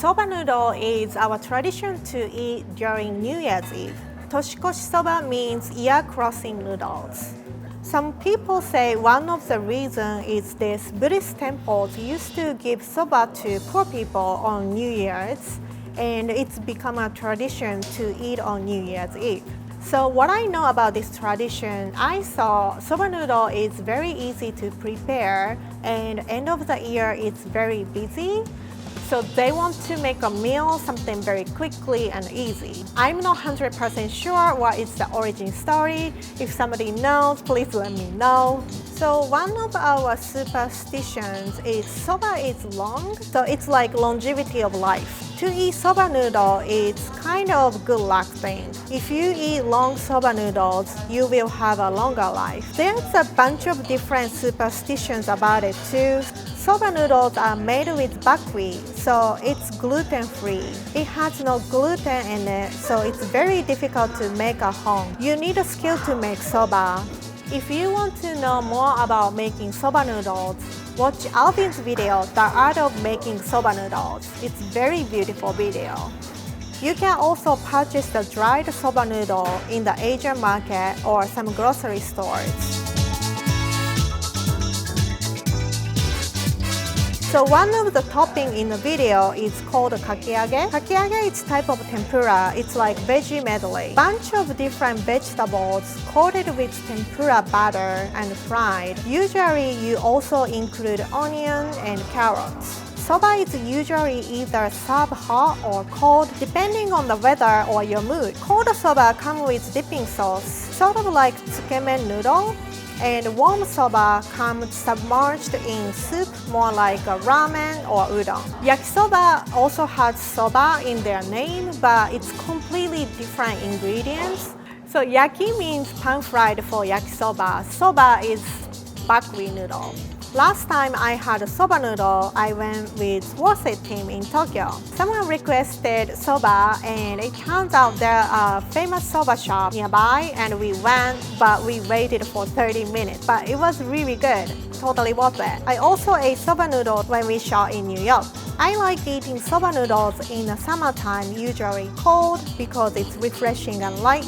Soba noodle is our tradition to eat during New Year's Eve. Toshikoshi soba means year-crossing noodles. Some people say one of the reasons is this: Buddhist temples used to give soba to poor people on New Year's, and it's become a tradition to eat on New Year's Eve. So what I know about this tradition, I saw soba noodle is very easy to prepare, and end of the year it's very busy. So they want to make a meal, something very quickly and easy. I'm not 100% sure what is the origin story. If somebody knows, please let me know. So one of our superstitions is soba is long, so it's like longevity of life. To eat soba noodle, it's kind of good luck thing. If you eat long soba noodles, you will have a longer life. There's a bunch of different superstitions about it too. Soba noodles are made with buckwheat, so it's gluten-free. It has no gluten in it, so it's very difficult to make at home. You need a skill to make soba. If you want to know more about making soba noodles, watch Alvin's video, The Art of Making Soba Noodles. It's very beautiful video. You can also purchase the dried soba noodle in the Asian market or some grocery stores. So one of the topping in the video is called kakiage. Kakiage is type of tempura. It's like veggie medley. Bunch of different vegetables coated with tempura batter and fried. Usually you also include onion and carrots. Soba is usually either served hot or cold, depending on the weather or your mood. Cold soba comes with dipping sauce, sort of like tsukemen noodle. And warm soba comes submerged in soup, more like a ramen or udon. Yakisoba also has soba in their name, but it's completely different ingredients. So yaki means pan-fried for yakisoba. Soba is buckwheat noodle. Last time I had a soba noodle, I went with Worset team in Tokyo. Someone requested soba, and it turns out there are a famous soba shop nearby, and we went, but we waited for 30 minutes. But it was really good, totally worth it. I also ate soba noodles when we shot in New York. I like eating soba noodles in the summertime, usually cold, because it's refreshing and light.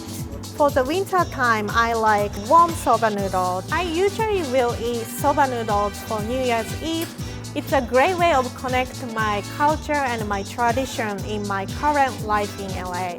For the winter time, I like warm soba noodles. I usually will eat soba noodles for New Year's Eve. It's a great way of connecting my culture and my tradition in my current life in LA.